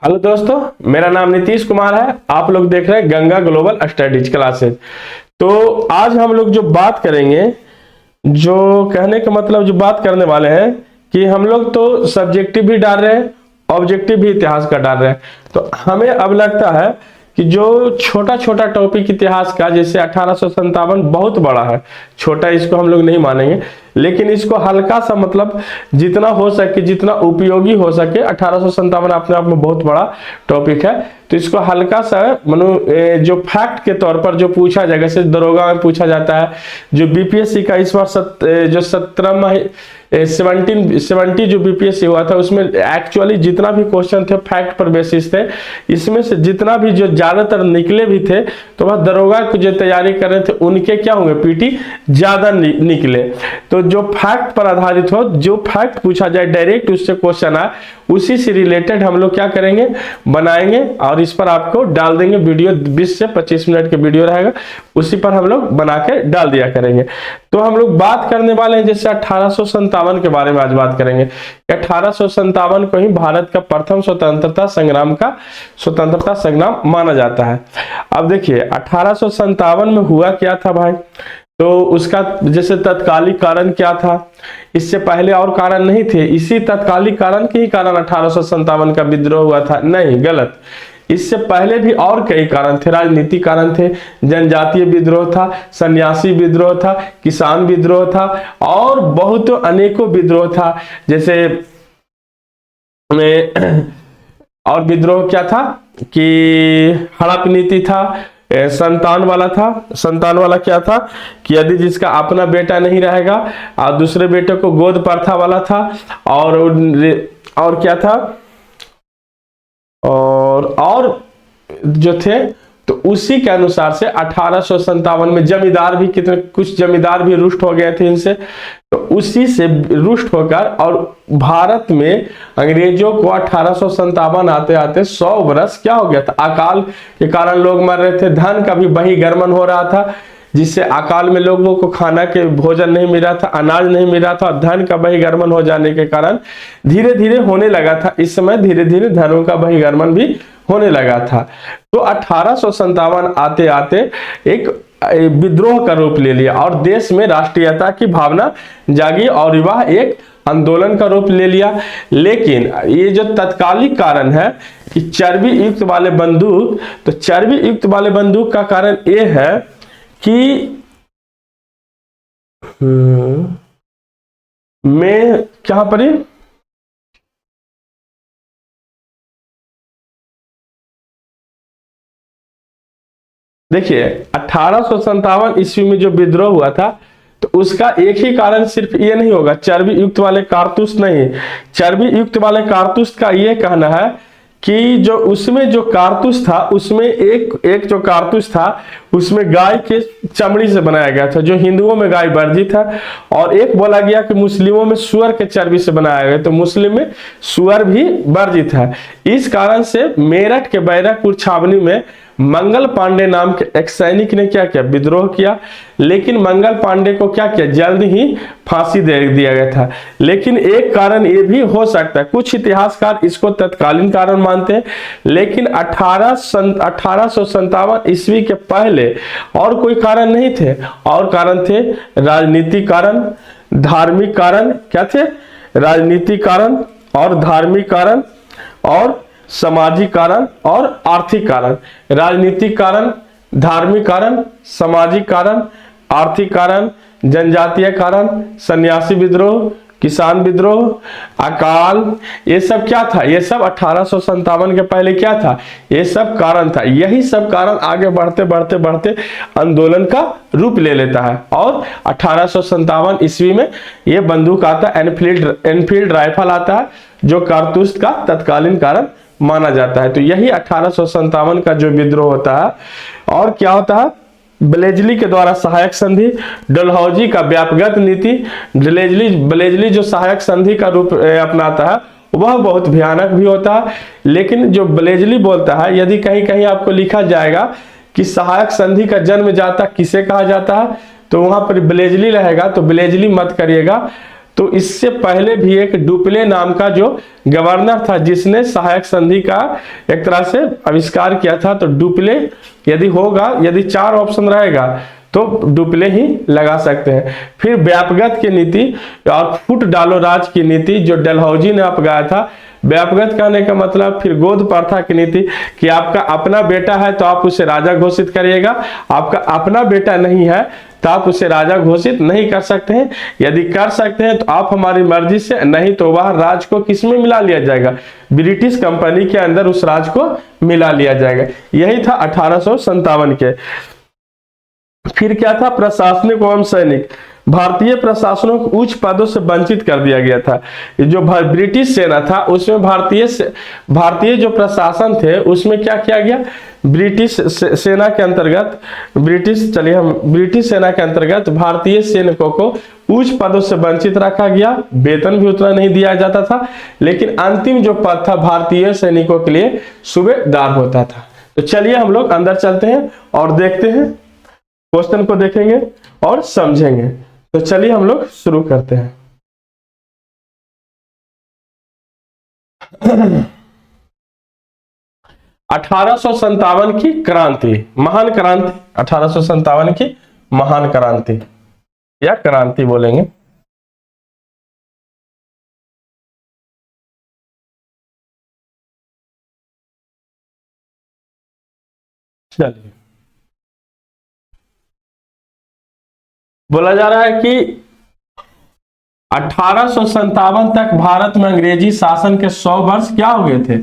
Hello दोस्तों, मेरा नाम नीतीश कुमार है। आप लोग देख रहे हैं गंगा ग्लोबल स्टडीज क्लासेस। तो आज हम लोग जो बात करेंगे, जो कहने का मतलब जो बात करने वाले हैं कि हम लोग तो सब्जेक्टिव भी डाल रहे हैं, ऑब्जेक्टिव भी इतिहास का डाल रहे हैं। तो हमें अब लगता है कि जो छोटा छोटा टॉपिक इतिहास का, जैसे 1857 बहुत बड़ा है, छोटा इसको हम लोग नहीं मानेंगे, लेकिन इसको हल्का सा मतलब जितना हो सके, जितना उपयोगी हो सके, 1857 अपने आप में बहुत बड़ा टॉपिक है, तो इसको हल्का सा जो फैक्ट के तौर पर जो पूछा जाएगा, जैसे दरोगा में पूछा जाता है, जो बीपीएससी का इस बार जो 1770 जो बीपीएससी हुआ था, उसमें एक्चुअली जितना भी क्वेश्चन थे फैक्ट पर बेसिस थे। इसमें से जितना भी जो ज्यादातर निकले भी थे, तो वह दरोगा को जो तैयारी कर रहे थे उनके क्या होंगे, पीटी ज्यादा निकले। तो जो फैक्ट पर आधारित हो, जो फैक्ट पूछा जाए डायरेक्ट उससे क्वेश्चन आए, उसी से रिलेटेड हम लोग क्या करेंगे, बनाएंगे और इस पर आपको डाल देंगे वीडियो। 20 से 25 मिनट के वीडियो रहेगा, उसी पर हम लोग बना के डाल दिया करेंगे। तो हम लोग बात करने वाले हैं जैसे 1857 के बारे में आज बात करेंगे। 1857 को ही भारत का प्रथम स्वतंत्रता संग्राम माना जाता है। अब देखिए 1857 में हुआ क्या था भाई, तो उसका जैसे तत्कालिक कारण क्या था, इससे पहले और कारण नहीं थे, इसी तत्कालिक कारण के ही कारण 1857 का विद्रोह हुआ था? नहीं, गलत। इससे पहले भी और कई कारण थे, राजनीतिक कारण थे, जनजातीय विद्रोह था, सन्यासी विद्रोह था, किसान विद्रोह था और बहुत अनेकों विद्रोह था। जैसे और विद्रोह क्या था कि हड़प नीति था, संतान वाला क्या था कि यदि जिसका अपना बेटा नहीं रहेगा और दूसरे बेटे को गोद प्रथा वाला था। और क्या था, और जो थे, तो उसी के अनुसार से 1857 में जमींदार भी कुछ जमींदार भी रुष्ट हो गए थे इनसे, तो उसी से रुष्ट होकर और भारत में अंग्रेजों को 1857 आते आते 100 वर्ष क्या हो गया था, अकाल के कारण लोग मर रहे थे, धन का भी बहिर्गमन हो रहा था, जिससे अकाल में लोगों को खाना के भोजन नहीं मिल रहा था, अनाज नहीं मिल रहा था, धन का बहिर्गमन हो जाने के कारण धीरे धीरे होने लगा था। इस समय धीरे धीरे धनों का बहिर्गमन भी होने लगा था। तो 1857 आते आते एक विद्रोह का रूप ले लिया और देश में राष्ट्रीयता की भावना जागी और वह एक आंदोलन का रूप ले लिया। लेकिन ये जो तत्कालिक कारण है कि चर्बी युक्त वाले बंदूक, तो चर्बी युक्त वाले बंदूक का कारण ये है कि मैं क्या पर देखिए 1857 ईस्वी में जो विद्रोह हुआ था, तो उसका एक ही कारण सिर्फ ये नहीं होगा, चर्बी युक्त वाले कारतूस नहीं। चर्बी युक्त वाले कारतूस का ये कहना है कि जो उसमें जो कारतूस था, उसमें एक जो कारतूस था उसमें गाय के चमड़ी से बनाया गया था, जो हिंदुओं में गाय वर्जित है, और एक बोला गया कि मुस्लिमों में सुअर के चर्बी से बनाया गया, तो मुस्लिम में सुअर भी वर्जित है। इस कारण से मेरठ के बैरकपुर छावनी में मंगल पांडे नाम के एक सैनिक ने क्या किया, विद्रोह किया। लेकिन मंगल पांडे को क्या किया, जल्द ही फांसी दे दिया गया था। लेकिन एक कारण ये भी हो सकता है, कुछ इतिहासकार इसको तत्कालीन कारण मानते हैं, लेकिन 1857 ईस्वी के पहले और कोई कारण नहीं थे, और कारण थे राजनीतिक कारण, धार्मिक कारण। क्या थे? राजनीतिक कारण और धार्मिक कारण और सामाजिक कारण और आर्थिक कारण। राजनीतिक कारण, धार्मिक कारण, सामाजिक कारण, आर्थिक कारण, जनजातीय कारण, सन्यासी विद्रोह, किसान विद्रोह, अकाल, ये सब क्या था, ये सब 1857 के पहले क्या था, ये सब कारण था। यही सब कारण आगे बढ़ते बढ़ते बढ़ते आंदोलन का रूप ले लेता है, और 1857 ईस्वी में ये बंदूक आता है, एनफील्ड राइफल आता है, जो कारतूस का तत्कालीन कारण माना जाता है। तो यही 1857 का जो विद्रोह होता है। और क्या होता है, ब्लेजली के द्वारा सहायक संधि, डलहौजी का व्यापक नीति। ब्लेजली जो सहायक संधि का रूप अपनाता है वह बहुत भयानक भी होता है। लेकिन जो ब्लेजली बोलता है, यदि कहीं कहीं आपको लिखा जाएगा कि सहायक संधि का जन्म जाता किसे कहा जाता है, तो वहां पर ब्लेजली रहेगा, तो ब्लेजली मत करिएगा, तो इससे पहले भी एक डुप्ले नाम का जो गवर्नर था जिसने सहायक संधि का एक तरह से आविष्कार किया था। तो डुप्ले यदि होगा, यदि 4 ऑप्शन रहेगा तो डुप्ले ही लगा सकते हैं। फिर व्यापगत की नीति और फुट डालो राज की नीति जो डलहौजी ने अपनाया था। व्यापगत कहने का मतलब फिर गोद प्रथा की नीति कि आपका अपना बेटा है तो आप उसे राजा घोषित करिएगा, आपका अपना बेटा नहीं है तो आप उसे राजा घोषित नहीं कर सकते हैं, यदि कर सकते हैं तो आप हमारी मर्जी से, नहीं तो वह राज को किसमें मिला लिया जाएगा, ब्रिटिश कंपनी के अंदर उस राज को मिला लिया जाएगा। यही था 1857 के। फिर क्या था, प्रशासनिक एवं सैनिक। भारतीय प्रशासनों को उच्च पदों से वंचित कर दिया गया था। जो ब्रिटिश सेना था उसमें भारतीय जो प्रशासन थे उसमें क्या किया गया, ब्रिटिश सेना के अंतर्गत ब्रिटिश सेना के अंतर्गत भारतीय सैनिकों को उच्च पदों से वंचित रखा गया। वेतन भी उतना नहीं दिया जाता था, लेकिन अंतिम जो पद था भारतीय सैनिकों के लिए सूबेदार होता था। तो चलिए हम लोग अंदर चलते हैं और देखते हैं, क्वेश्चन को देखेंगे और समझेंगे। तो चलिए हम लोग शुरू करते हैं। 1857 की क्रांति, महान क्रांति, 1857 की महान क्रांति या क्रांति बोलेंगे। चलिए, बोला जा रहा है कि 1857 तक भारत में अंग्रेजी शासन के 100 वर्ष क्या हो गए थे,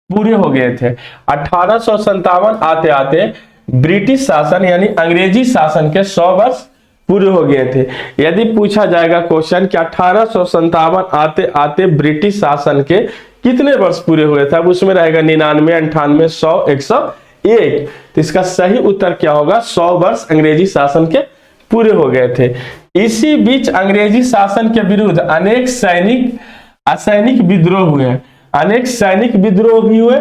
पूरे हो गए थे। 1857 आते आते ब्रिटिश शासन यानी अंग्रेजी शासन के 100 वर्ष पूरे हो गए थे। यदि पूछा जाएगा क्वेश्चन कि 1857 आते आते ब्रिटिश शासन के कितने वर्ष पूरे हुए थे, अब उसमें रहेगा 99, 98, 100, 101। तो इसका सही उत्तर क्या होगा, 100 वर्ष अंग्रेजी शासन के पूरे हो गए थे। इसी बीच अंग्रेजी शासन के विरुद्ध अनेक असैनिक विद्रोह हुए, अनेक सैनिक विद्रोह भी हुए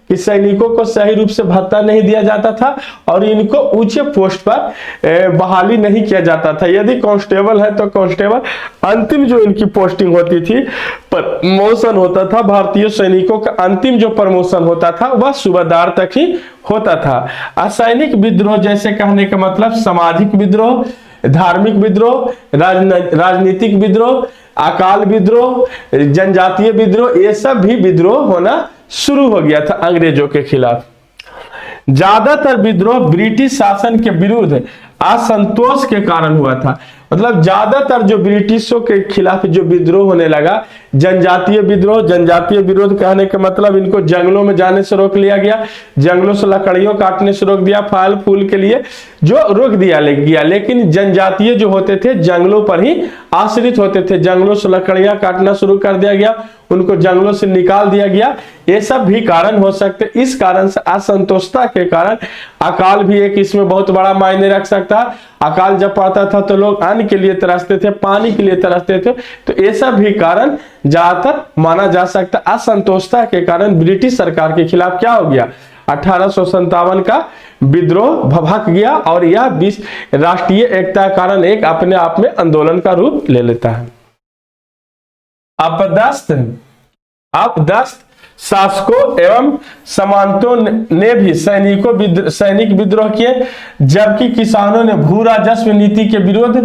कि सैनिकों को सही रूप से भत्ता नहीं दिया जाता था और इनको ऊंचे पोस्ट पर बहाली नहीं किया जाता था। यदि कांस्टेबल है तो कांस्टेबल, अंतिम जो इनकी पोस्टिंग होती थी, प्रमोशन होता था, भारतीय सैनिकों का अंतिम जो प्रमोशन होता था वह सूबेदार तक ही होता था। असैनिक विद्रोह जैसे कहने का मतलब सामाजिक विद्रोह, धार्मिक विद्रोह, राजनीतिक विद्रोह, अकाल विद्रोह, जनजातीय विद्रोह, ये सब भी विद्रोह होना शुरू हो गया था अंग्रेजों के खिलाफ। ज्यादातर विद्रोह ब्रिटिश शासन के विरुद्ध असंतोष के कारण हुआ था। मतलब ज्यादातर जो ब्रिटिशों के खिलाफ जो विद्रोह होने लगा, जनजातीय विरोध कहने का मतलब इनको जंगलों में जाने से रोक लिया गया, जंगलों से लकड़ियों काटने से रोक दिया, फल फूल के लिए जो रोक दिया गया। लेकिन जनजातीय जो होते थे जंगलों पर ही आश्रित होते थे, जंगलों से लकड़ियां काटना शुरू कर दिया गया, उनको जंगलों से निकाल दिया गया। ये सब भी कारण हो सकते। इस कारण से असंतोषता के कारण अकाल भी एक इसमें बहुत बड़ा मायने रख सकता है। अकाल जब पड़ता था तो लोग अन्न के लिए तरसते थे, पानी के लिए तरसते थे। तो ये सब भी कारण ज्यादातर माना जा सकता। असंतोषता के कारण ब्रिटिश सरकार के खिलाफ क्या हो गया, 1857 का विद्रोह भभक गया और यह राष्ट्रीय एकता के कारण एक अपने आप में आंदोलन का रूप ले लेता है। अपदस्थ शासकों एवं सामंतों ने भी सैनिक विद्रोह किए, जबकि किसानों ने भू राजस्व नीति के विरोध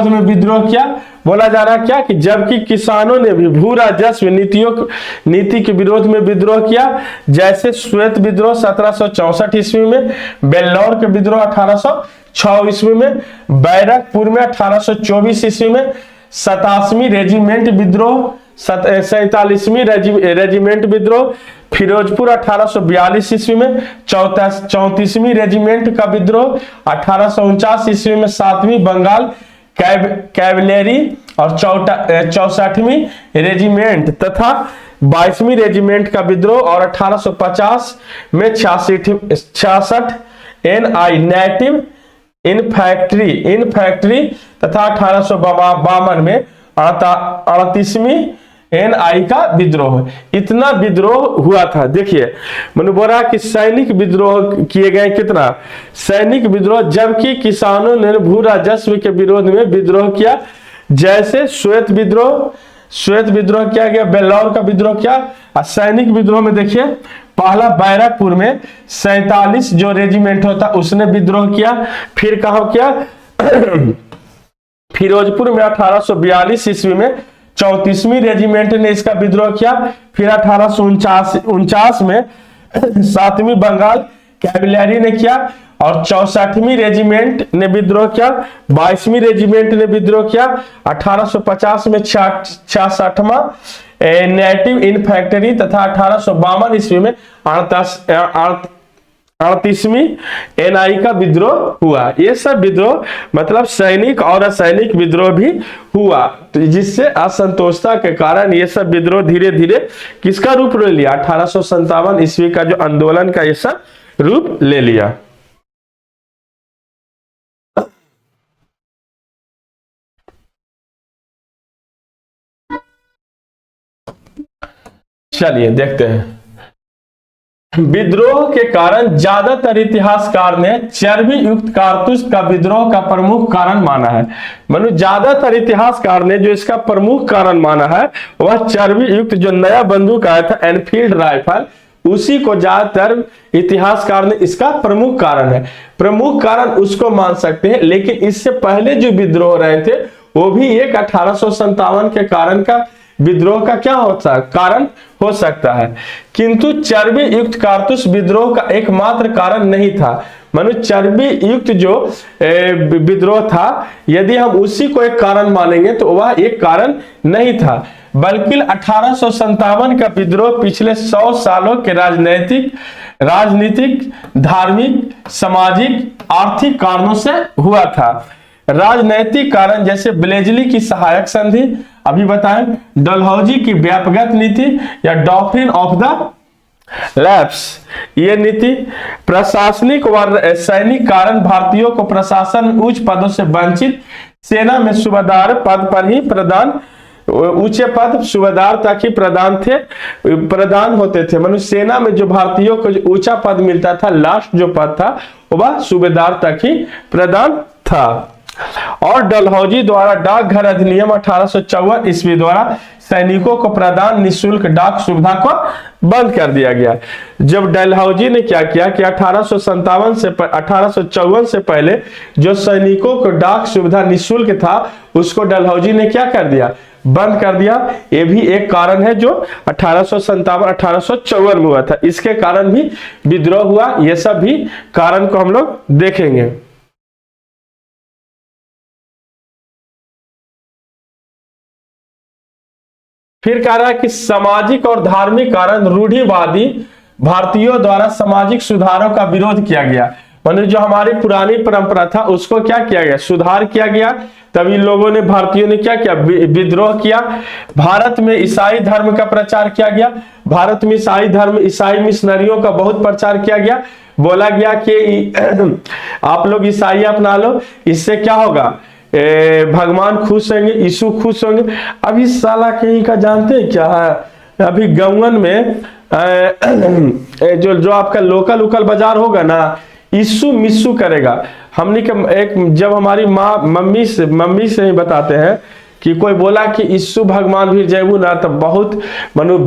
में विद्रोह किया। बोला जा रहा क्या कि जबकि किसानों ने भी भू राजस्व नीति के विरोध में विद्रोह किया, जैसे श्वेत विद्रोह 1764 ईस्वी में, बेल्लौर के विद्रोह 1806 ईस्वी में, बैरकपुर में 1824 ईस्वी में, 87वीं रेजिमेंट विद्रोह, 47वीं रेजिमेंट विद्रोह, फिरोजपुर 1842 ईस्वी में, 34वीं रेजिमेंट का विद्रोह 1849 ईस्वी में, 7वीं बंगाल कैवलेरी और 64वीं रेजिमेंट तथा 22वीं रेजिमेंट का विद्रोह और 1850 में 66 NI नेटिव इनफैक्ट्री तथा 1852 में 38वीं NI का विद्रोह। इतना विद्रोह हुआ था। देखिए मैंने बोला कि सैनिक विद्रोह किए गए, कितना सैनिक विद्रोह, जबकि किसानों ने भू राजस्व के विरोध में विद्रोह किया, जैसे श्वेत विद्रोह, श्वेत विद्रोह क्या गया, बेल्लौर का विद्रोह क्या, सैनिक विद्रोह में देखिए पहला बैरकपुर में 47 जो रेजिमेंट होता उसने विद्रोह किया। फिर कहा क्या फिरोजपुर में 1842 ईस्वी में 34वीं रेजिमेंट ने इसका विद्रोह किया। फिर 1849 में 7वीं बंगाल कैवलरी ने किया और 64वीं रेजिमेंट ने विद्रोह किया। 22वीं रेजिमेंट ने विद्रोह किया। 1850 में 66वां नेटिव इन्फैंट्री तथा 1852 ईस्वी में 38वीं एनआई का विद्रोह हुआ। ये सब विद्रोह मतलब सैनिक और असैनिक विद्रोह भी हुआ, तो जिससे असंतोषता के कारण ये सब विद्रोह धीरे धीरे किसका रूप ले लिया, 1857 ईस्वी का जो आंदोलन का ये सब रूप ले लिया। चलिए देखते हैं। विद्रोह के कारण ज्यादातर इतिहासकार ने चर्बी युक्त कारतूस का विद्रोह का प्रमुख कारण माना है। मतलब ज्यादातर इतिहासकार ने जो इसका प्रमुख कारण माना है वह चर्बी युक्त जो नया बंदूक आया था एनफील्ड राइफल, उसी को ज्यादातर इतिहासकार ने इसका प्रमुख कारण है। प्रमुख कारण उसको मान सकते हैं, लेकिन इससे पहले जो विद्रोह रहे थे वो भी एक 1857 के कारण का विद्रोह का क्या होता कारण हो सकता है, किंतु चर्बी युक्त कारतूस विद्रोह का एकमात्र कारण नहीं था। मानो चर्बी युक्त जो विद्रोह था, यदि हम उसी को एक कारण मानेंगे तो वह एक कारण नहीं था, बल्कि 1857 का विद्रोह पिछले 100 सालों के राजनीतिक, धार्मिक, सामाजिक, आर्थिक कारणों से हुआ था। राजनैतिक कारण जैसे ब्लेजली की सहायक संधि, अभी बताएं, डलहौजी की व्यापक नीति या डॉक्ट्रिन ऑफ द लैप्स, ये नीति। प्रशासनिक व सैनिक कारण भारतीयों को प्रशासन में उच्च पदों से वंचित, सेना में सूबेदार पद पर ही प्रदान, ऊंचे पद सूबेदार तक ही प्रदान होते थे। मनुष्य सेना में जो भारतीयों को जो ऊंचा पद मिलता था, लास्ट जो पद था वह सूबेदार तक ही प्रदान था। और डलहौजी द्वारा डाकघर अधिनियम 1854 ईस्वी द्वारा सैनिकों को प्रदान निःशुल्क डाक सुविधा को बंद कर दिया गया। जब डलहौजी ने क्या किया कि 1854 से पहले जो सैनिकों को डाक सुविधा निःशुल्क था उसको डलहौजी ने क्या कर दिया, बंद कर दिया। ये भी एक कारण है जो 1857-1854 में हुआ था, इसके कारण भी विद्रोह हुआ। ये सब भी कारण को हम लोग देखेंगे। फिर कह रहा है कि सामाजिक और धार्मिक कारण, रूढ़िवादी भारतीयों द्वारा सामाजिक सुधारों का विरोध किया गया। मतलब जो हमारी पुरानी परंपरा था उसको क्या किया गया, सुधार किया गया। तभी लोगों ने, भारतीयों ने क्या किया, विद्रोह किया। भारत में ईसाई धर्म का प्रचार किया गया। भारत में ईसाई मिशनरियों का बहुत प्रचार किया गया। बोला गया कि आप लोग ईसाई अपना लो, इससे क्या होगा, भगवान खुश होंगे, यीशु खुश होंगे। अभी साला कहीं का जानते हैं क्या है, अभी गौवन में जो आपका लोकल बाजार होगा ना, यीशु मिस्सू करेगा। हमने एक जब हमारी माँ मम्मी से ही बताते हैं कि कोई बोला कि यीशु भगवान भी जयबू ना, तो बहुत मनु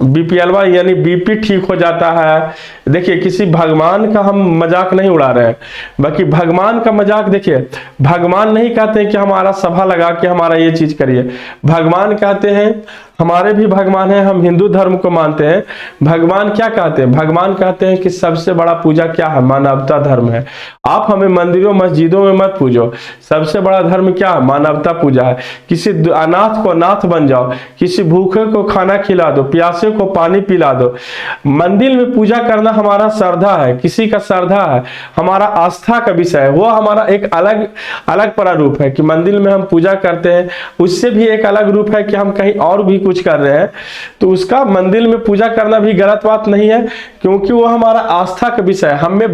बीपीएलवा यानी बीपी ठीक हो जाता है। देखिए किसी भगवान का हम मजाक नहीं उड़ा रहे हैं, बाकी भगवान का मजाक देखिए, भगवान नहीं कहते हैं कि हमारा सभा लगा के हमारा ये चीज करिए। भगवान कहते हैं, हमारे भी भगवान है, हम हिंदू धर्म को मानते हैं। भगवान क्या कहते हैं, भगवान कहते हैं कि सबसे बड़ा पूजा क्या है, मानवता धर्म है। आप हमें मंदिरों मस्जिदों में मत पूजो, सबसे बड़ा धर्म क्या है, मानवता पूजा है। किसी अनाथ को नाथ बन जाओ, किसी भूखे को खाना खिला दो, प्यासे को पानी पिला दो। मंदिर में पूजा करना हमारा श्रद्धा है, किसी का श्रद्धा है, हमारा आस्था का विषय है। वो हमारा एक अलग प्रारूप है कि मंदिर में हम पूजा करते हैं। उससे भी एक अलग रूप है कि हम कहीं और भी कुछ कर रहे हैं, तो उसका मंदिर में पूजा करना भी गलत बात नहीं है, क्योंकि वो हमारा आस्था का विषय है। हमें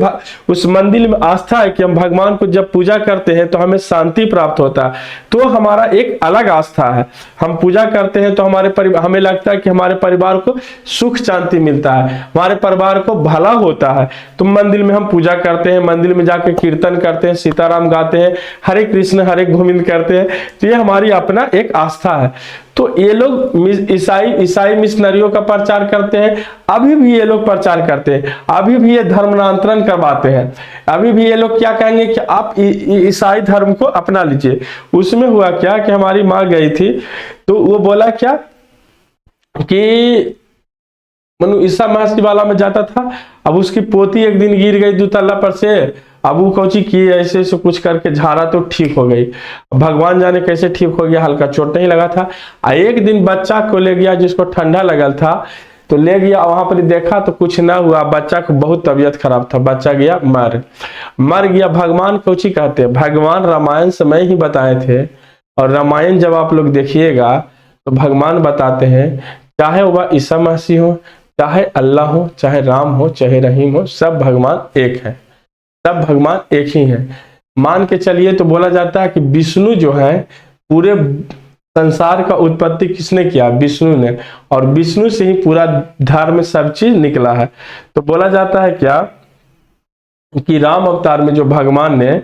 उस मंदिर में आस्था है कि हम भगवान को जब पूजा करते हैं तो हमें शांति प्राप्त होता है, तो हमारा एक अलग आस्था है। हम पूजा करते हैं तो हमें लगता है कि हमारे परिवार को सुख शांति मिलता है, हमारे परिवार को भला होता है। तो मंदिर में हम पूजा करते हैं, मंदिर में जाकर कीर्तन करते हैं, सीताराम गाते हैं, हरे कृष्ण हरे गोविंद करते हैं, तो ये हमारी अपना एक आस्था है। तो ये लोग ईसाई मिशनरियों का प्रचार करते हैं, अभी भी ये लोग प्रचार करते हैं, अभी भी ये धर्मांतरण करवाते हैं, अभी भी ये लोग क्या कहेंगे कि आप ईसाई धर्म को अपना लीजिए। उसमें हुआ क्या कि हमारी माँ गई थी, तो वो बोला क्या कि मनु ईसा मसीह वाला में जाता था, अब उसकी पोती एक दिन गिर गई 2 तल्ला पर से, अब वो कोची की ऐसे ऐसे कुछ करके झाड़ा तो ठीक हो गई। भगवान जाने कैसे ठीक हो गया, हल्का चोट नहीं लगा था। एक दिन बच्चा को ले गया जिसको ठंडा लगल था, तो ले गया वहां पर देखा तो कुछ ना हुआ, बच्चा को बहुत तबीयत खराब था, बच्चा गया मर गया। भगवान कोची कहते हैं, भगवान रामायण समय ही बताए थे, और रामायण जब आप लोग देखिएगा तो भगवान बताते हैं, चाहे वह ईसा मसीह हो, चाहे अल्लाह हो, चाहे राम हो, चाहे रहीम हो, सब भगवान एक है, सब भगवान एक ही है। मान के चलिए तो बोला जाता है कि विष्णु जो है, पूरे संसार का उत्पत्ति किसने किया, विष्णु ने, और विष्णु से ही पूरा धर्म सब चीज निकला है। तो बोला जाता है क्या कि राम अवतार में जो भगवान ने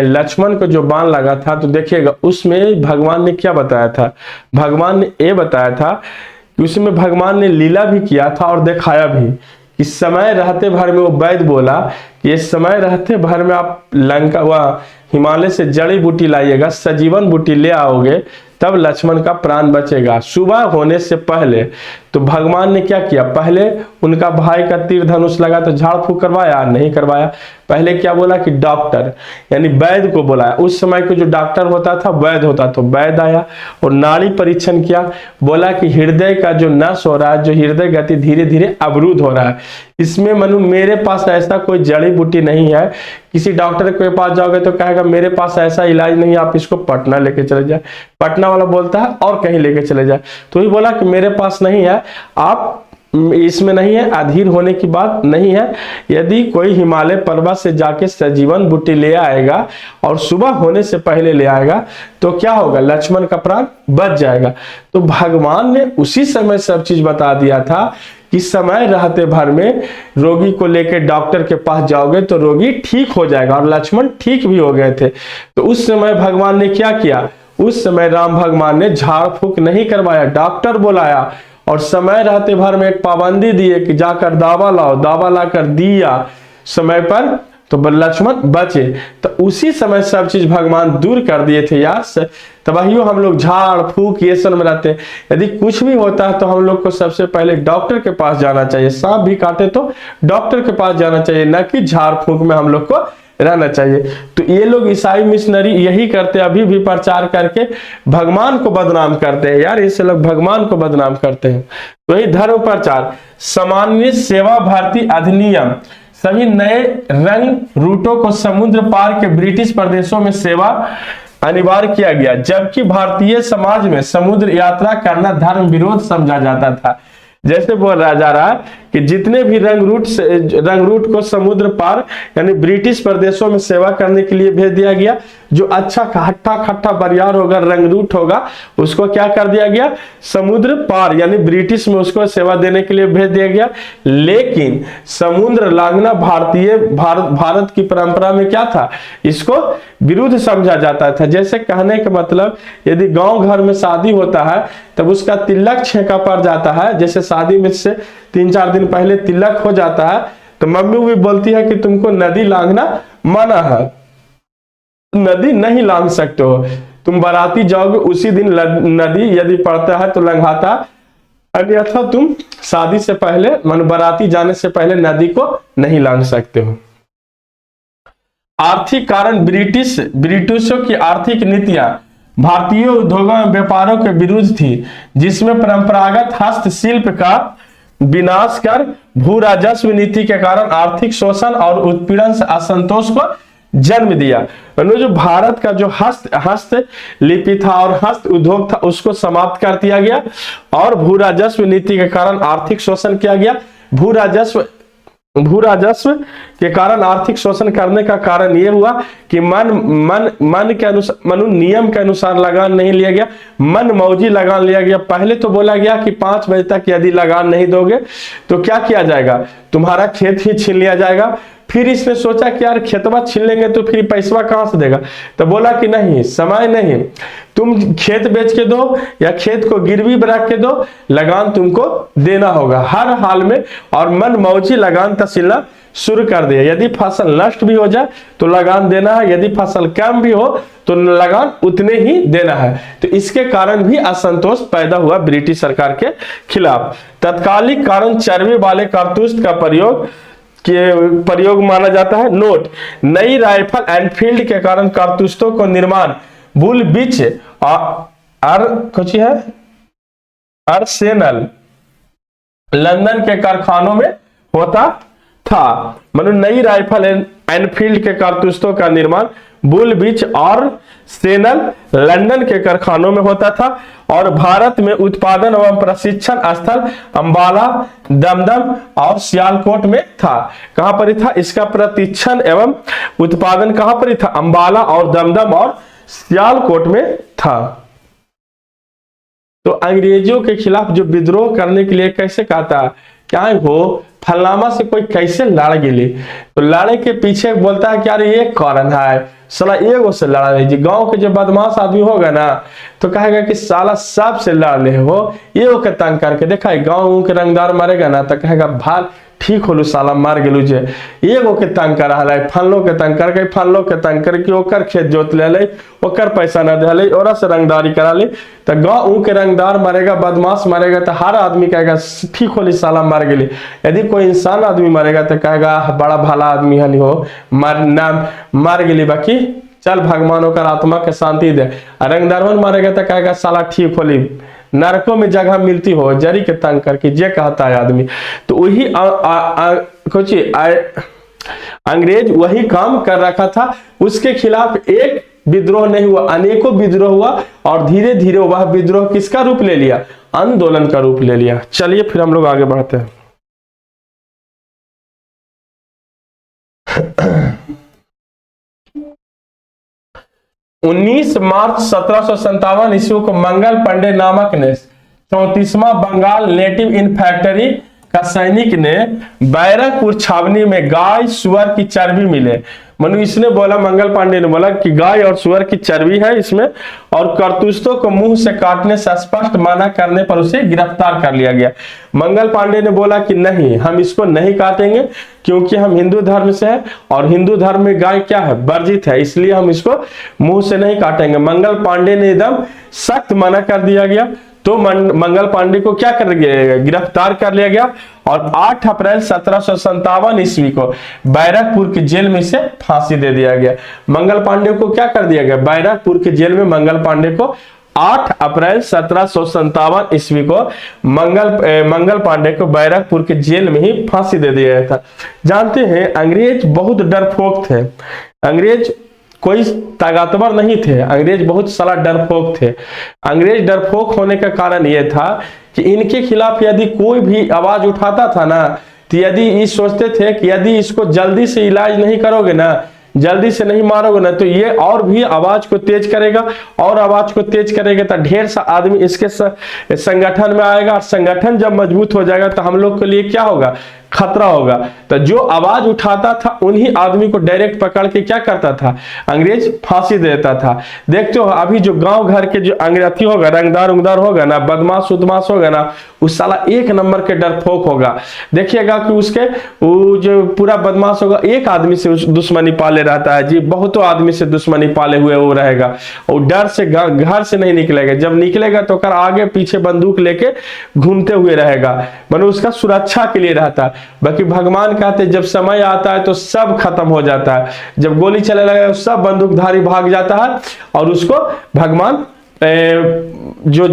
लक्ष्मण को जो बाण लगा था, तो देखिएगा उसमें भगवान ने क्या बताया था, भगवान ने ये बताया था कि उसमें भगवान ने लीला भी किया था और दिखाया भी। इस समय रहते भर में वो वैद्य बोला कि इस समय रहते भर में आप लंका व हिमालय से जड़ी बूटी लाइएगा, सजीवन बूटी ले आओगे, तब लक्ष्मण का प्राण बचेगा। सुबह होने से पहले तो भगवान ने क्या किया, पहले उनका भाई का तीर धनुष लगा तो झाड़ फूक करवाया, नहीं करवाया। पहले क्या बोला कि डॉक्टर यानी वैद्य को बुलाया। उस समय को जो डॉक्टर होता था वैद्य होता, तो वैद्य आया और नाड़ी परीक्षण किया, बोला कि हृदय का जो नस हो रहा है, जो हृदय गति धीरे धीरे अवरुद्ध हो रहा है, इसमें मनु मेरे पास ऐसा कोई जड़ी बूटी नहीं है। किसी डॉक्टर के पास जाओगे तो कहेगा मेरे पास ऐसा इलाज नहीं है, आप इसको पटना लेके चले जाए। पटना वाला बोलता है और कहीं लेके चले जाए, तो ही बोला कि मेरे पास नहीं है, आप इसमें नहीं है, अधीर होने की बात नहीं है। यदि कोई हिमालय पर्वत से जाके सजीवन बूटी ले आएगा और सुबह होने से पहले ले आएगा तो क्या होगा, लक्ष्मण का प्राण बच जाएगा। तो भगवान ने उसी समय सब चीज बता दिया था कि समय रहते भर में रोगी को लेकर डॉक्टर के पास जाओगे तो रोगी ठीक हो जाएगा, और लक्ष्मण ठीक भी हो गए थे। तो उस समय भगवान ने क्या किया, उस समय राम भगवान ने झाड़ फूक नहीं करवाया, डॉक्टर बुलाया और समय रहते भर में एक पाबंदी दिए कि जाकर दावा लाओ, दावा लाकर दिया समय पर, तो लक्ष्मण बचे। तो उसी समय सब चीज भगवान दूर कर दिए थे यार। तबाहियों हम लोग झाड़ फूक ये सब में रहते हैं। यदि कुछ भी होता है तो हम लोग को सबसे पहले डॉक्टर के पास जाना चाहिए, सांप भी काटे तो डॉक्टर के पास जाना चाहिए, न कि झाड़ फूक में हम लोग को रहना चाहिए। तो ये लोग ईसाई मिशनरी यही करते हैं, अभी भी प्रचार करके भगवान को बदनाम करते हैं यार, इससे लोग भगवान को बदनाम करते हैं। तो यही धर्म प्रचार, सामान्य सेवा भारतीय अधिनियम, सभी नए रंग रूटों को समुद्र पार के ब्रिटिश प्रदेशों में सेवा अनिवार्य किया गया, जबकि भारतीय समाज में समुद्र यात्रा करना धर्म विरोध समझा जाता था। जैसे बोला जा रहा है कि जितने भी रंग रूट को समुद्र पार यानी ब्रिटिश प्रदेशों में सेवा करने के लिए भेज दिया गया। जो अच्छा हट्टा खट्टा बरियार होगा, रंग रूट होगा, उसको क्या कर दिया गया, समुद्र पार यानी ब्रिटिश में उसको सेवा देने के लिए भेज दिया गया। लेकिन समुद्र लांघना भारत की परंपरा में क्या था, इसको विरुद्ध समझा जाता था। जैसे कहने का मतलब, यदि गांव घर में शादी होता है तब उसका तिलक छेका पड़ जाता है, जैसे शादी में से 3-4 दिन पहले तिलक हो जाता है, तो मम्मी भी बोलती है कि तुमको नदी लांघना मना है, नदी नहीं लांघ सकते हो, तुम बाराती जाओगे उसी दिन नदी यदि पड़ता है तो लंघाता, अन्यथा तुम शादी से पहले मान बाराती जाने से पहले नदी को नहीं लांघ सकते हो। आर्थिक कारण, ब्रिटिशों की आर्थिक नीतियां भारतीय उद्योगों एवं व्यापारों के विरुद्ध थी, जिसमें परंपरागत हस्तशिल्प का विनाश कर भू राजस्व नीति के कारण आर्थिक शोषण और उत्पीड़न से असंतोष को जन्म दिया। जो भारत का जो हस्त लिपि था और हस्त उद्योग था उसको समाप्त कर दिया गया, और भू राजस्व नीति के कारण आर्थिक शोषण किया गया। भू राजस्व भू राजस्व के कारण आर्थिक शोषण करने का कारण यह हुआ कि मन के अनुसार नियम के अनुसार लगान नहीं लिया गया, मन मौजी लगान लिया गया। पहले तो बोला गया कि 5 बजे तक यदि लगान नहीं दोगे तो क्या किया जाएगा, तुम्हारा खेत ही छीन लिया जाएगा। फिर इसने सोचा कि यार खेतवा छीन लेंगे तो फिर पैसा कहां से देगा, तो बोला कि नहीं, समय नहीं, तुम खेत बेच के दो या खेत को गिरवी रख के दो, लगान तुमको देना होगा हर हाल में। और मन मौजी लगान तहसीलना शुरू कर दिया। यदि फसल नष्ट भी हो जाए तो लगान देना है, यदि फसल कम भी हो तो लगान उतने ही देना है। तो इसके कारण भी असंतोष पैदा हुआ ब्रिटिश सरकार के खिलाफ। तत्कालिक कारण चर्बी वाले कारतूस का प्रयोग माना जाता है। नोट, नई राइफल एनफील्ड के कारण कारतूसों को निर्माण बुल बीच आर्सेनल लंदन के कारखानों में होता था। मतलब नई राइफल एनफील्ड के कारतूसों का निर्माण बुल बीच और सेनल लंदन के कारखानों में होता था और भारत में उत्पादन एवं प्रशिक्षण स्थल अंबाला, दमदम और सियालकोट में था। कहां पर था इसका प्रशिक्षण एवं उत्पादन, कहां पर था, अंबाला और दमदम और सियालकोट में था। तो अंग्रेजों के खिलाफ जो विद्रोह करने के लिए कैसे कहता, क्या हो फलामा से कोई कैसे लड़ गिली, तो लड़े के पीछे बोलता है कि यार ये कारण है, साला एगो से लड़ा रही। गांव के जो बदमाश आदमी होगा ना तो कहेगा कि साला सब से लड़ ले हो, एगो के तंग करके देखा गाँव के रंगदार मारेगा ना तो कहेगा भाल ठीक होलू साला मार गेलू, जे एगो के तंग कर रहा है, फनलो के तंग करके फनलो के तंग करके ओकर खेत जोत ले ले, ओकर पैसा न दे ले, और से रंगदारी करा ले। तो गाँव के रंगदार मारेगा, बदमाश मारेगा तो हर आदमी कहेगा ठीक होली साला मार गेली। यदि कोई इंसान आदमी मारेगा तो कहेगा बड़ा भला आदमी हनी हो, मार गेली, बाकी चल भगवान होकर आत्मा के शांति दे। रंगदारवन मारेगा तो कहेगा साला ठीक होली, नरकों में जगह मिलती हो, जरी के तंग करके जे कहता है आदमी। तो वही अंग्रेज वही काम कर रखा था, उसके खिलाफ एक विद्रोह नहीं हुआ, अनेकों विद्रोह हुआ और धीरे धीरे वह विद्रोह किसका रूप ले लिया, आंदोलन का रूप ले लिया। चलिए फिर हम लोग आगे बढ़ते हैं। 19 मार्च 1757 ईस्वी को मंगल पांडे नामक ने 34वां बंगाल नेटिव इन्फैंट्री का सैनिक ने बैरकपुर छावनी में गाय सुअर की चर्बी मिले। मनु इसने बोला, मंगल पांडे ने बोला कि गाय और सुअर की चर्बी है इसमें, और कारतूसों को मुंह से काटने से स्पष्ट मना करने पर उसे गिरफ्तार कर लिया गया। मंगल पांडे ने बोला कि नहीं, हम इसको नहीं काटेंगे क्योंकि हम हिंदू धर्म से है और हिंदू धर्म में गाय क्या है, वर्जित है, इसलिए हम इसको मुंह से नहीं काटेंगे। मंगल पांडे ने एकदम सख्त मना कर दिया गया। तो मंगल पांडे को क्या कर गिरफ्तार कर लिया गया और 8 अप्रैल 1757 ईस्वी को बैरकपुर की जेल में से फांसी दे दिया गया। मंगल पांडे को क्या कर दिया गया, बैरकपुर की जेल में मंगल पांडे को 8 अप्रैल 1757 ईस्वी को मंगल पांडे को बैरकपुर के जेल में ही फांसी दे दिया गया था। जानते हैं अंग्रेज बहुत डरपोक थे, अंग्रेज कोई ताकतवर नहीं थे, अंग्रेज बहुत सारा डरपोक थे। अंग्रेज डरपोक होने का कारण यह था कि इनके खिलाफ यदि कोई भी आवाज उठाता था ना, तो यदि ये सोचते थे कि यदि इसको जल्दी से इलाज नहीं करोगे ना, जल्दी से नहीं मारोगे ना, तो ये और भी आवाज को तेज करेगा, और आवाज को तेज करेगा तो ढेर सा आदमी इसके संगठन में आएगा, और संगठन जब मजबूत हो जाएगा तो हम लोग के लिए क्या होगा, खतरा होगा। तो जो आवाज उठाता था उन्हीं आदमी को डायरेक्ट पकड़ के क्या करता था, अंग्रेज फांसी देता था। देखते हो अभी जो गांव घर के जो अंग्रेजी होगा, रंगदार उंगदार होगा ना, बदमाश उदमाश होगा ना, उस साला एक नंबर के डरपोक होगा। देखिएगा कि उसके वो जो पूरा बदमाश होगा एक आदमी से दुश्मनी पाले रहता है जी, बहुतों आदमी से दुश्मनी पाले हुए वो रहेगा, और डर से घर से नहीं निकलेगा। जब निकलेगा तो कर आगे पीछे बंदूक लेके घूमते हुए रहेगा, मतलब उसका सुरक्षा के लिए रहता है। बाकी भगवान कहते जब समय आता है तो सब खत्म हो जाता है, जब गोली चले लगे सब बंदूकधारी भाग जाता है और उसको भगवान जो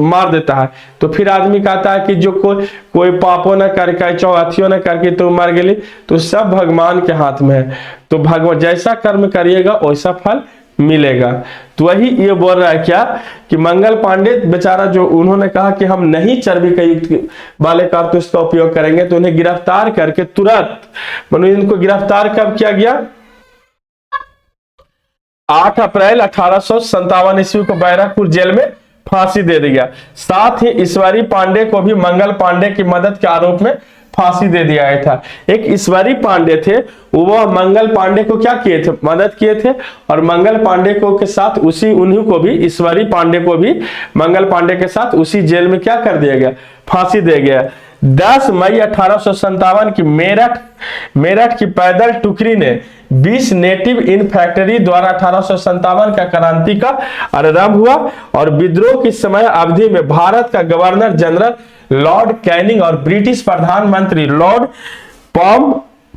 मार देता है। तो फिर आदमी कहता है कि जो कोई पापो न करके चौथियों न करके तो मर गई, तो सब भगवान के हाथ में है। तो भगवान जैसा कर्म करिएगा वैसा फल मिलेगा। तो वही ये बोल रहा है क्या कि मंगल पांडे बेचारा, जो उन्होंने कहा कि हम नहीं चर्बी का युक्त वाले कारतूस का उपयोग करेंगे, तो उन्हें गिरफ्तार करके तुरंत, मतलब इनको गिरफ्तार कब किया गया? 8 अप्रैल 1857 ईस्वी को बैरकपुर जेल में फांसी दे दिया। साथ ही ईश्वरी पांडे को भी मंगल पांडे की मदद के आरोप में फांसी दे दिया गया था। एक ईश्वरी पांडे थे, वो मंगल पांडे को क्या किए थे? मदद किए थे। और मंगल पांडे को के साथ उन्हीं को भी, ईश्वरी पांडे को भी मंगल पांडे के साथ उसी जेल में क्या कर दिया गया? फांसी दे गया। 10 मई 1857 की मेरठ की पैदल टुकड़ी ने 20 नेटिव इन्फैंट्री द्वारा 1857 का क्रांति का आरंभ हुआ। और विद्रोह की समय अवधि में भारत का गवर्नर जनरल लॉर्ड कैनिंग और ब्रिटिश प्रधानमंत्री लॉर्ड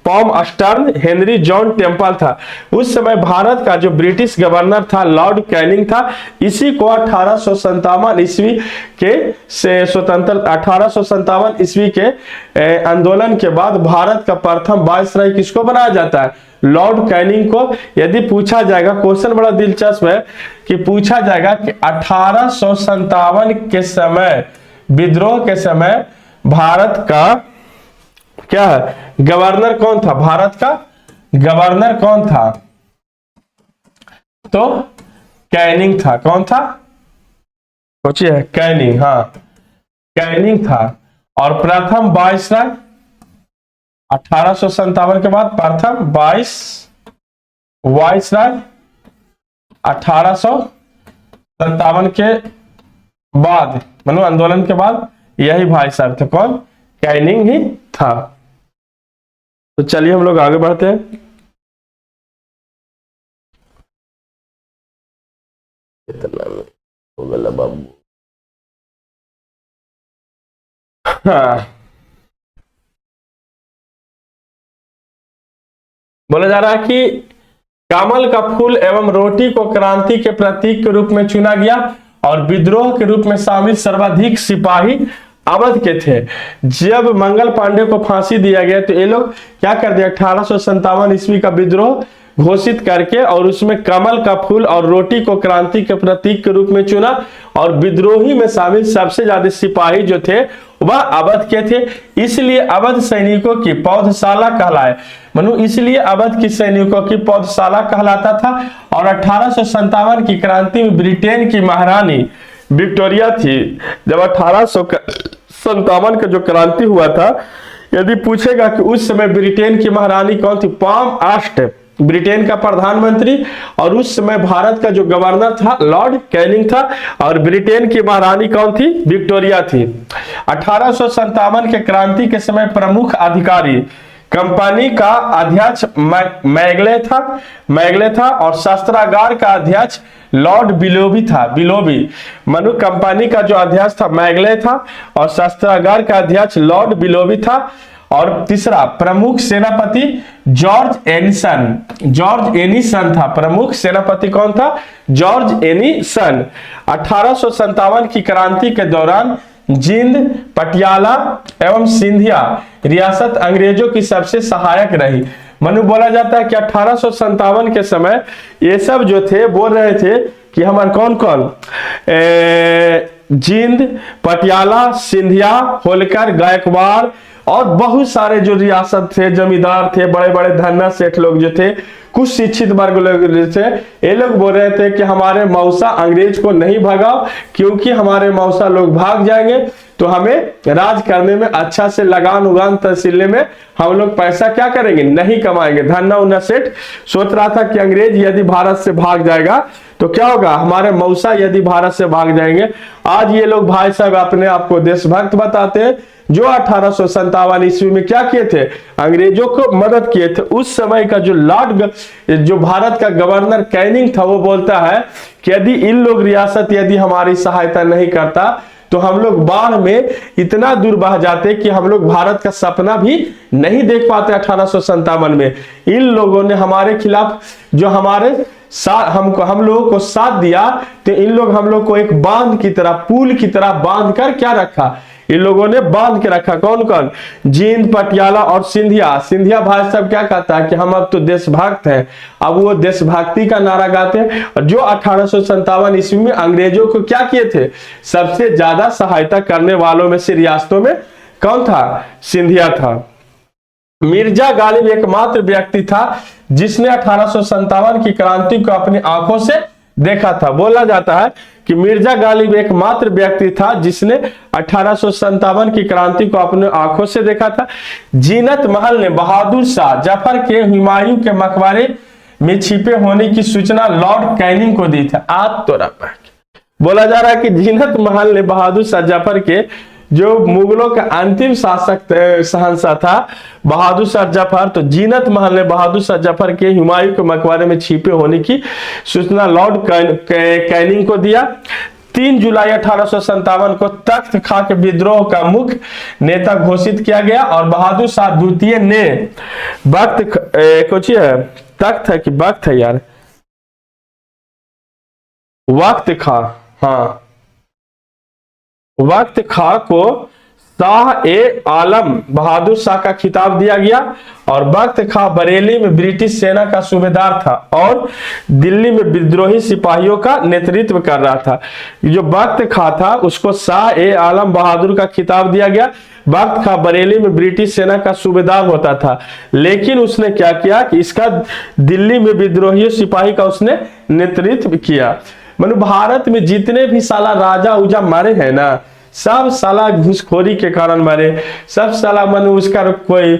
पॉमस्टर्न हेनरी जॉन टेम्पल था। उस समय भारत का जो ब्रिटिश गवर्नर था लॉर्ड कैनिंग था। इसी को 1857 ईस्वी के से स्वतंत्र 1857 ईस्वी के आंदोलन के बाद भारत का प्रथम वायसराय किसको बनाया जाता है? लॉर्ड कैनिंग को। यदि पूछा जाएगा, क्वेश्चन बड़ा दिलचस्प है कि पूछा जाएगा कि 1857 के समय, विद्रोह के समय भारत का क्या है? गवर्नर कौन था? भारत का गवर्नर कौन था? तो कैनिंग था। कौन था? सोचिए, कैनिंग। हाँ, कैनिंग था। और प्रथम वायसराय 1857 के बाद प्रथम वायसराय 1857 के बाद, मतलब आंदोलन के बाद यही भाई साहब थे। कौन? कैनिंग ही था। तो चलिए हम लोग आगे बढ़ते हैं। हाँ, बोला जा रहा है कि कमल का फूल एवं रोटी को क्रांति के प्रतीक के रूप में चुना गया। और विद्रोह के रूप में शामिल सर्वाधिक सिपाही अवध के थे। जब मंगल पांडे को फांसी दिया गया तो ये लोग क्या कर दिया? 1857 ईस्वी का विद्रोह घोषित करके और उसमें कमल का फूल और रोटी को क्रांति के प्रतीक के रूप में चुना। और विद्रोही में शामिल सबसे ज्यादा सिपाही जो थे वह अवध के थे। इसलिए अवध सैनिकों की पौधशाला कहलाए, मनु इसलिए अवध की सैनिकों की पौधशाला कहलाता था। और 1857 की क्रांति में ब्रिटेन की महारानी विक्टोरिया थी। जब 1857 का जो क्रांति हुआ था, यदि पूछेगा कि उस समय ब्रिटेन की महारानी कौन थी? पॉमस्टर्न, ब्रिटेन का प्रधानमंत्री। और उस समय भारत का जो गवर्नर था लॉर्ड कैनिंग था। और ब्रिटेन की महारानी कौन थी? विक्टोरिया थी। 1857 के क्रांति के समय प्रमुख अधिकारी कंपनी का अध्यक्ष मैगले था और शस्त्रागार का अध्यक्ष लॉर्ड बिलोबी था। मनु कंपनी का जो अध्यक्ष था मैगले था और शस्त्रागार का अध्यक्ष लॉर्ड बिलोबी था। और तीसरा प्रमुख सेनापति जॉर्ज एनिसन था। प्रमुख सेनापति कौन था? George Ennison. 1857 की क्रांति के दौरान जिंद, पटियाला एवं सिंधिया रियासत अंग्रेजों की सबसे सहायक रही। मनु बोला जाता है कि 1857 के समय ये सब जो थे बोल रहे थे कि हमारे कौन कौन जिंद, पटियाला, सिंधिया, होलकर, गायकवाड़ और बहुत सारे जो रियासत थे, जमींदार थे, बड़े बड़े धन्ना सेठ लोग जो थे, कुछ शिक्षित वर्ग लोग थे, ये लोग बोल रहे थे कि हमारे मौसा अंग्रेज को नहीं भगाओ, क्योंकि हमारे मौसा लोग भाग जाएंगे तो हमें राज करने में अच्छा से लगान उगान तहसीलने में हम लोग पैसा क्या करेंगे? नहीं कमाएंगे। धन्ना उन्ना सेठ सोच रहा था कि अंग्रेज यदि भारत से भाग जाएगा तो क्या होगा? हमारे मौसा यदि भारत से भाग जाएंगे। आज ये लोग भाई साहब अपने आप को देशभक्त बताते हैं, जो 1857 ईस्वी में क्या किए थे? अंग्रेजों को मदद किए थे। उस समय का जो भारत का गवर्नर कैनिंग था, वो बोलता है कि यदि इन लोग रियासत यदि हमारी सहायता नहीं करता तो हम लोग बाढ़ में इतना दूर बह जाते कि हम लोग भारत का सपना भी नहीं देख पाते। 1857 में इन लोगों ने हमारे खिलाफ जो हम लोगों को साथ दिया, तो इन लोग हम लोग को एक बांध की तरह, पुल की तरह बांध कर क्या रखा? इन लोगों ने बांध के रखा। कौन कौन? जींद, पटियाला और सिंधिया। सिंधिया भाई साहब क्या कहता है कि हम अब तो देशभक्त हैं, अब वो देशभक्ति का नारा गाते हैं। और जो 1857 ईस्वी में अंग्रेजों को क्या किए थे, सबसे ज्यादा सहायता करने वालों में से रियासतों में कौन था? सिंधिया था। मिर्जा गालिब एकमात्र व्यक्ति था जिसने 1857 की क्रांति को अपनी आंखों से देखा था। बोला जाता है कि मिर्जा गालिब एकमात्र व्यक्ति था जिसने 1857 की क्रांति को अपने आंखों से देखा था। जीनत महल ने बहादुर शाह जफर के हुमायूं के मकबरे में छिपे होने की सूचना लॉर्ड कैनिंग को दी थी। आज तो बोला जा रहा है कि जीनत महल ने बहादुर शाह जफर के, जो मुगलों का अंतिम शासक शहंशाह था बहादुर शाह जफर, तो जीनत महल ने बहादुर शाह जफर के हुमायूं के मकबरे में छिपे होने की सूचना लॉर्ड कैनिंग को दिया। 3 जुलाई 1857 को तख्त खा के विद्रोह का मुख्य नेता घोषित किया गया और बहादुर शाह द्वितीय ने कुछ है, तख्त है कि वक्त है यार, वक्त खा, हाँ, वक्त खा को शाह ए आलम बहादुर शाह का खिताब दिया गया। और वक्त खा बरेली में ब्रिटिश सेना का सूबेदार था और दिल्ली में विद्रोही सिपाहियों का नेतृत्व कर रहा था। जो वक्त खा था उसको शाह ए आलम बहादुर का खिताब दिया गया। वक्त खा बरेली में ब्रिटिश सेना का सूबेदार होता था, लेकिन उसने क्या किया कि इसका दिल्ली में विद्रोही सिपाही का उसने नेतृत्व किया। मनु भारत में जितने भी साला राजा उजा मारे हैं ना, सब साला घूसखोरी के कारण मरे। सब साला मनु उसका कोई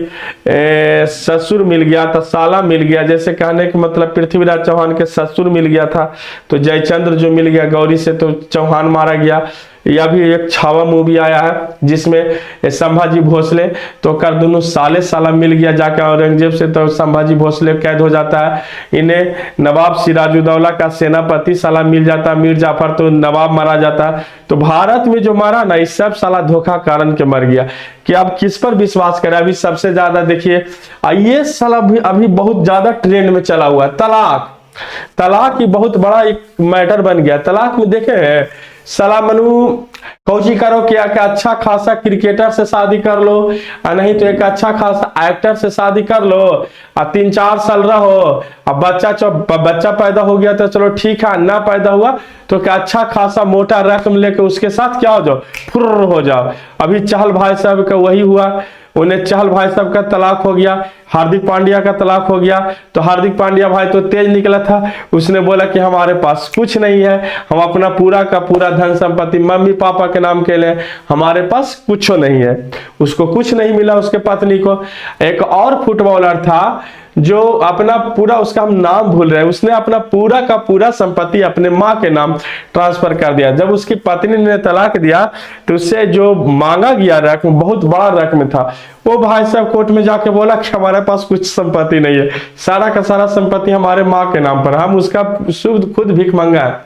ससुर मिल गया था, साला मिल गया, जैसे कहने के मतलब पृथ्वीराज चौहान के ससुर मिल गया था तो जयचंद्र जो मिल गया गौरी से तो चौहान मारा गया। या भी एक छावा मूवी आया है जिसमें संभाजी भोसले तो कर दोनों साले साला मिल गया जाकर औरंगजेब से, तो संभाजी भोसले कैद हो जाता है। इन्हें नवाब सिराजुद्दौला का सेनापति साला मिल जाता है, मीर जाफर तो नवाब मारा जाता है। तो भारत में जो मारा ना, इस सब साला धोखा कारण के मर गया। कि अब किस पर विश्वास करें? अभी सबसे ज्यादा देखिए ये साला अभी बहुत ज्यादा ट्रेंड में चला हुआ है तलाक। तलाक ही बहुत बड़ा एक मैटर बन गया। तलाक में देखे साला मनु कौची करो क्या अच्छा खासा क्रिकेटर से शादी कर लो, नहीं तो एक अच्छा खासा एक्टर से शादी कर लो, 3-4 साल रहो, अब बच्चा पैदा हो गया तो चलो ठीक है, ना पैदा हुआ तो क्या अच्छा खासा मोटा रकम लेके उसके साथ क्या हो जाओ, फुर्र हो जाओ। अभी चहल भाई साहब का वही हुआ, उन्हें चहल भाई साहब का तलाक हो गया, हार्दिक पांड्या का तलाक हो गया। तो हार्दिक पांड्या भाई तो तेज निकला था, उसने बोला कि हमारे पास कुछ नहीं है, हम अपना पूरा का पूरा धन संपत्ति मम्मी पापा के नाम के लिए, हमारे पास कुछ नहीं है। उसको कुछ नहीं मिला उसके पत्नी को। एक और फुटबॉलर था जो अपना पूरा, उसका हम नाम भूल रहे हैं, उसने अपना पूरा का पूरा संपत्ति अपने माँ के नाम ट्रांसफर कर दिया। जब उसकी पत्नी ने तलाक दिया तो उससे जो मांगा गया रकम बहुत बड़ा रकम था। वो भाई साहब कोर्ट में जाके बोला कि हमारे पास कुछ संपत्ति नहीं है, सारा का सारा संपत्ति हमारे माँ के नाम पर, हम उसका शुद्ध खुद भीख मंगा है।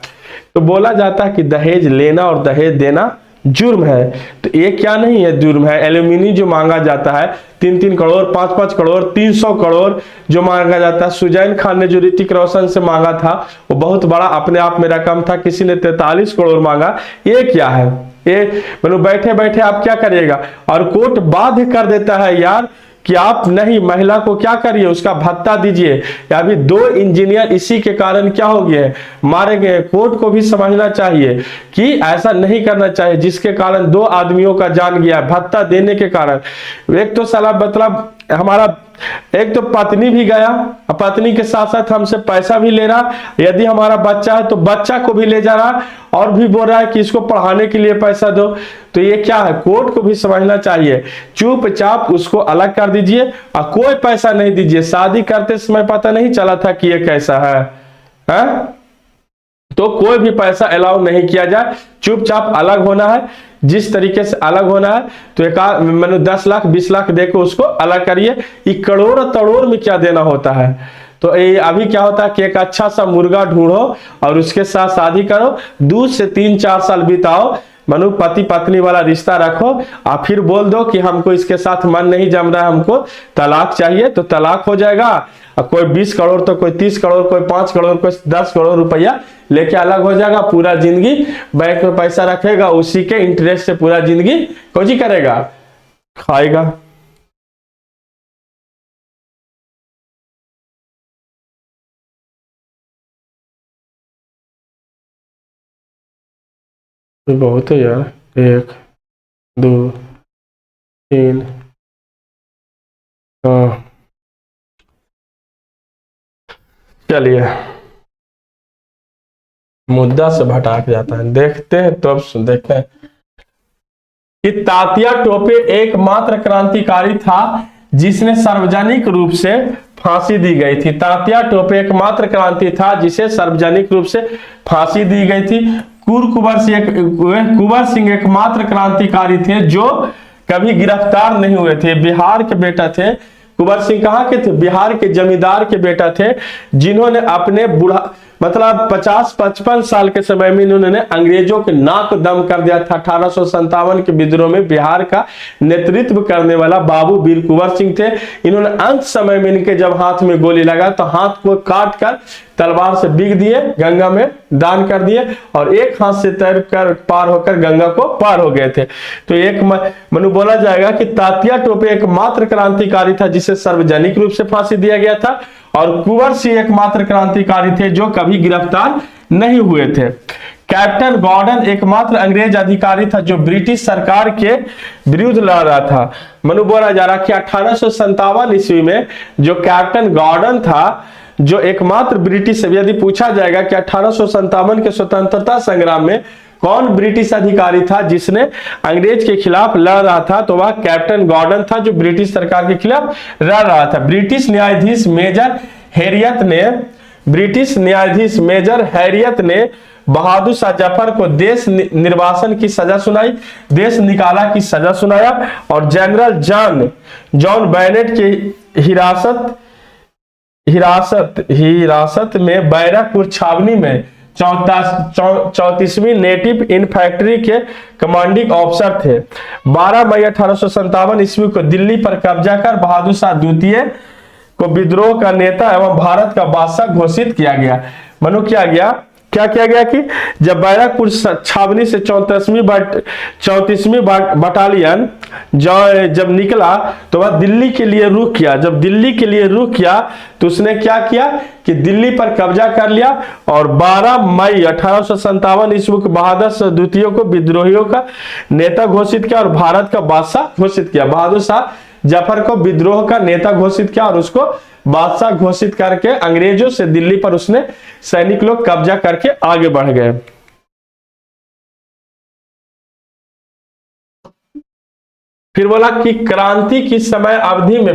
तो बोला जाता है कि दहेज लेना और दहेज देना जुर्म है। तो ये क्या नहीं है जुर्म है, एल्यूमिनी जो मांगा जाता है 3-3 करोड़ 5-5 करोड़ 300 करोड़ जो मांगा जाता है। सुजैन खान ने जो ऋतिक रोशन से मांगा था वो बहुत बड़ा अपने आप में रकम था, किसी ने 43 करोड़ मांगा। ये क्या है? ये मतलब बैठे बैठे आप क्या करिएगा? और कोर्ट बाध्य कर देता है यार कि आप नहीं, महिला को क्या करिए, उसका भत्ता दीजिए। अभी 2 इंजीनियर इसी के कारण क्या हो गए, मारे गए। कोर्ट को भी समझना चाहिए कि ऐसा नहीं करना चाहिए जिसके कारण 2 आदमियों का जान गया भत्ता देने के कारण। एक तो साला मतलब हमारा एक तो पत्नी भी गया, पत्नी के साथ साथ हमसे पैसा भी ले रहा, यदि हमारा बच्चा है तो बच्चा को भी ले जा रहा और भी बोल रहा है कि इसको पढ़ाने के लिए पैसा दो। तो ये क्या है? कोर्ट को भी समझना चाहिए, चुपचाप उसको अलग कर दीजिए और कोई पैसा नहीं दीजिए। शादी करते समय पता नहीं चला था कि ये कैसा है? तो कोई भी पैसा अलाउ नहीं किया जाए, चुपचाप अलग होना है। जिस तरीके से अलग होना है तो एक मैंने 10 लाख 20 लाख देकर उसको अलग करिए। ये करोड़ तड़ोड़ में क्या देना होता है? तो ये अभी क्या होता है कि एक अच्छा सा मुर्गा ढूंढो और उसके साथ शादी करो, 2 से 3-4 साल बिताओ, मनु पति पत्नी वाला रिश्ता रखो और फिर बोल दो कि हमको इसके साथ मन नहीं जम रहा है, हमको तलाक चाहिए, तो तलाक हो जाएगा। और कोई 20 करोड़ तो कोई 30 करोड़, कोई 5 करोड़, कोई 10 करोड़ रुपया लेके अलग हो जाएगा। पूरा जिंदगी बैंक में पैसा रखेगा, उसी के इंटरेस्ट से पूरा जिंदगी कोजी करेगा, खाएगा। बहुत है यार, 1 2 3। हाँ चलिए, मुद्दा से भटक जाता है, देखते हैं तो अब देखें कि तात्या टोपे एकमात्र क्रांतिकारी था जिसने सार्वजनिक रूप से फांसी दी गई थी। तात्या टोपे एकमात्र क्रांति था जिसे सार्वजनिक रूप से फांसी दी गई थी। कुंवर सिंह एकमात्र क्रांतिकारी थे जो कभी गिरफ्तार नहीं हुए थे। बिहार के बेटा थे कुंवर सिंह। कहाँ के थे? बिहार के जमींदार के बेटा थे, जिन्होंने अपने बुढ़ा मतलब 50-55 साल के समय में इन्होंने अंग्रेजों के नाक दम कर दिया था। 1857 के विद्रोह में बिहार का नेतृत्व करने वाला बाबू वीर कुंवर सिंह थे। इन्होंने अंत समय में इनके जब हाथ में गोली लगा तो हाथ को काट कर तलवार से बीग दिए, गंगा में दान कर दिए और एक हाथ से तैर कर पार होकर गंगा को पार हो गए थे। तो एक मनु बोला जाएगा कि तात्या टोपे एकमात्र क्रांतिकारी था जिसे सार्वजनिक रूप से फांसी दिया गया था, और कुंवर सिंह एकमात्र क्रांतिकारी थे जो कभी गिरफ्तार नहीं हुए थे। कैप्टन गॉर्डन एकमात्र अंग्रेज अधिकारी था जो ब्रिटिश सरकार के विरुद्ध लड़ रहा था। मनु बोला जा रहा कि 1857 ईस्वी में जो कैप्टन गॉर्डन था, जो एकमात्र ब्रिटिश, यदि पूछा जाएगा कि 1857 के स्वतंत्रता संग्राम में कौन ब्रिटिश अधिकारी था जिसने अंग्रेज के खिलाफ लड़ रहा था, तो वह कैप्टन गॉर्डन था जो ब्रिटिश सरकार के खिलाफ लड़ रहा था। ब्रिटिश न्यायाधीश मेजर हैरियत ने बहादुर शाह जफर को देश निर्वासन की सजा सुनाई, देश निकाला की सजा सुनाया, और जनरल जॉन बैनेट के हिरासत में बैरकपुर छावनी में 34वीं नेटिव इन्फैंट्री के कमांडिंग ऑफिसर थे। 12 मई 1857 ईस्वी को दिल्ली पर कब्जा कर बहादुर शाह द्वितीय को विद्रोह का नेता एवं भारत का बादशाह घोषित किया गया। मनु क्या किया गया कि जब बैरकपुर छावनी से 34वीं बटालियन जब निकला तो वह दिल्ली के लिए रुख किया। जब दिल्ली के लिए रुख किया तो उसने क्या किया कि दिल्ली पर कब्जा कर लिया और 12 मई 1857 ईस्वी को बहादुर शाह द्वितीय को विद्रोहियों का नेता घोषित किया और भारत का बादशाह घोषित किया। बहादुर शाह जफर को विद्रोह का नेता घोषित किया और उसको बादशाह घोषित करके अंग्रेजों से दिल्ली पर उसने सैनिक लोग कब्जा करके आगे बढ़ गए। फिर बोला कि क्रांति की समय अवधि में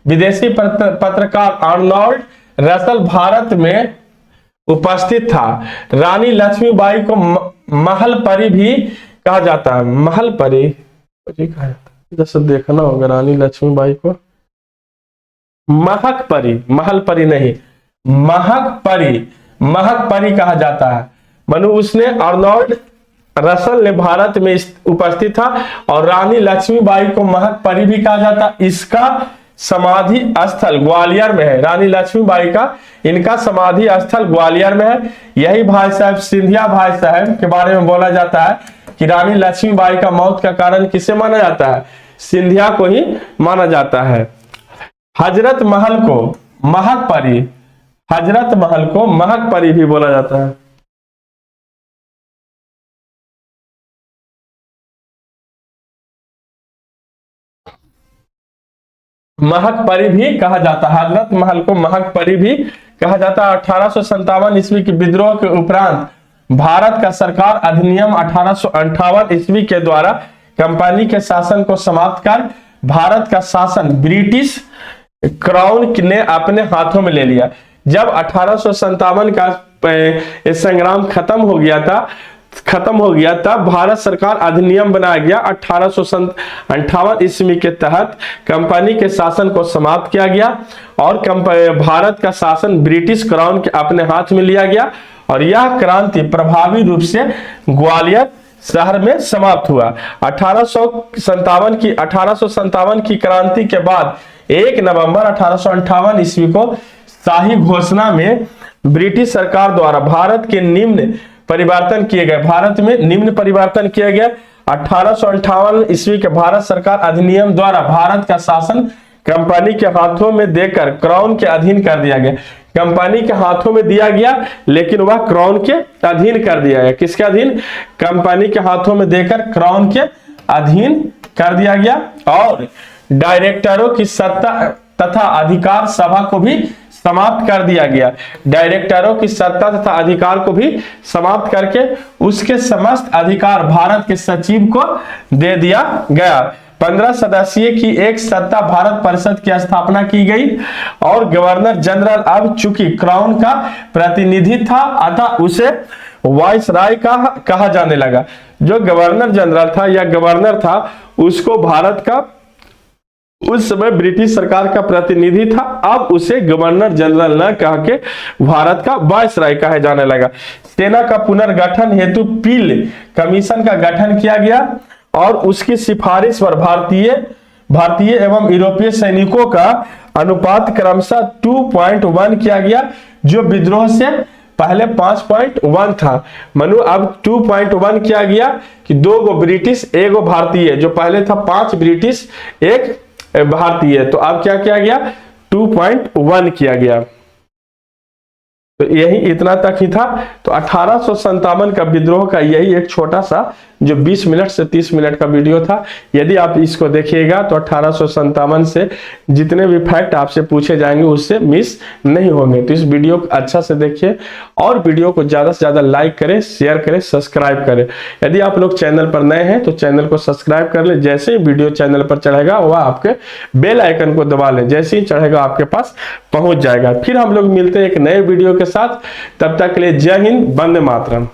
विदेशी पत्रकार आर्नोल्ड रसल भारत में उपस्थित था। रानी लक्ष्मीबाई को महल परी भी कहा जाता है। महल परी कहा जाता है, जैसे देखना होगा रानी लक्ष्मीबाई को महक परी नहीं, महक परी कहा जाता है। मनु उसने आर्नोल्ड रसल ने भारत में उपस्थित था और रानी लक्ष्मीबाई को महक परी भी कहा जाता। इसका समाधि स्थल ग्वालियर में है। रानी लक्ष्मीबाई का इनका समाधि स्थल ग्वालियर में है। यही भाई साहब सिंधिया भाई साहब के बारे में बोला जाता है कि रानी लक्ष्मीबाई का मौत का कारण किसे माना जाता है? सिंधिया को ही माना जाता है। हजरत महल को महक परी भी बोला जाता है। महक परी भी कहा जाता है। हजरत महल को महक परी भी कहा जाता है। 1857 ईस्वी के विद्रोह के उपरांत भारत का सरकार अधिनियम 1858 ईस्वी के द्वारा कंपनी के शासन को समाप्त कर भारत का शासन ब्रिटिश क्राउन ने अपने हाथों में ले लिया। जब 1857 का संग्राम खत्म हो गया तब भारत सरकार अधिनियम बनाया गया। 1858 ईस्वी के तहत कंपनी के शासन को समाप्त किया गया और भारत का शासन ब्रिटिश क्राउन के अपने हाथ में लिया गया और यह क्रांति प्रभावी रूप से ग्वालियर शहर में समाप्त हुआ। 1857 की क्रांति के बाद 1 नवंबर 1858 ईस्वी को शाही घोषणा में ब्रिटिश सरकार द्वारा भारत के निम्न परिवर्तन किए गए। भारत में निम्न परिवर्तन किया गया। 1858 ईस्वी के भारत सरकार अधिनियम द्वारा भारत का शासन कंपनी के हाथों में देकर क्राउन के अधीन कर दिया गया। कंपनी के हाथों में दिया गया लेकिन वह क्राउन के अधीन कर दिया गया। किसके अधीन? कंपनी के हाथों में देकर क्राउन के अधीन कर दिया गया। और डायरेक्टरों की सत्ता तथा अधिकार सभा को भी समाप्त कर दिया गया। डायरेक्टरों की सत्ता तथा अधिकार को भी समाप्त करके उसके समस्त अधिकार भारत के सचिव को दे दिया गया। 15 सदस्यीय की एक सत्ता भारत परिषद की स्थापना की गई और गवर्नर जनरल अब चूंकि क्राउन का प्रतिनिधि था अतः उसे वाइसराय कहा जाने लगा। जो गवर्नर जनरल था या गवर्नर था उसको भारत का उस समय ब्रिटिश सरकार का प्रतिनिधि था, अब उसे गवर्नर जनरल न कह के भारत का वाइसराय कहा जाने लगा। सेना का पुनर्गठन हेतु पील कमीशन का गठन किया गया और उसकी सिफारिश पर भारतीय एवं यूरोपीय सैनिकों का अनुपात क्रमशः 2.1 किया गया, जो विद्रोह से पहले 5.1 था। मनु अब 2.1 किया गया कि 2 गो ब्रिटिश 1 गो भारतीय। जो पहले था 5 ब्रिटिश 1 भारतीय, तो अब क्या किया गया? 2.1 किया गया। तो यही इतना तक ही था। तो 1857 का विद्रोह का यही एक छोटा सा जो 20 मिनट से 30 मिनट का वीडियो था। यदि आप इसको देखिएगा तो 1857 से जितने भी फैक्ट आपसे पूछे जाएंगे उससे मिस नहीं होंगे। तो इस वीडियो को अच्छा से देखिए और वीडियो को ज्यादा से ज्यादा लाइक करें, शेयर करें, सब्सक्राइब करें। यदि आप लोग चैनल पर नए हैं तो चैनल को सब्सक्राइब कर ले। जैसे ही वीडियो चैनल पर चढ़ेगा वह आपके बेल आइकन को दबा लें, जैसे ही चढ़ेगा आपके पास पहुंच जाएगा। फिर हम लोग मिलते हैं एक नए वीडियो के साथ। तब तक के लिए जय हिंद, वंदे मातरम।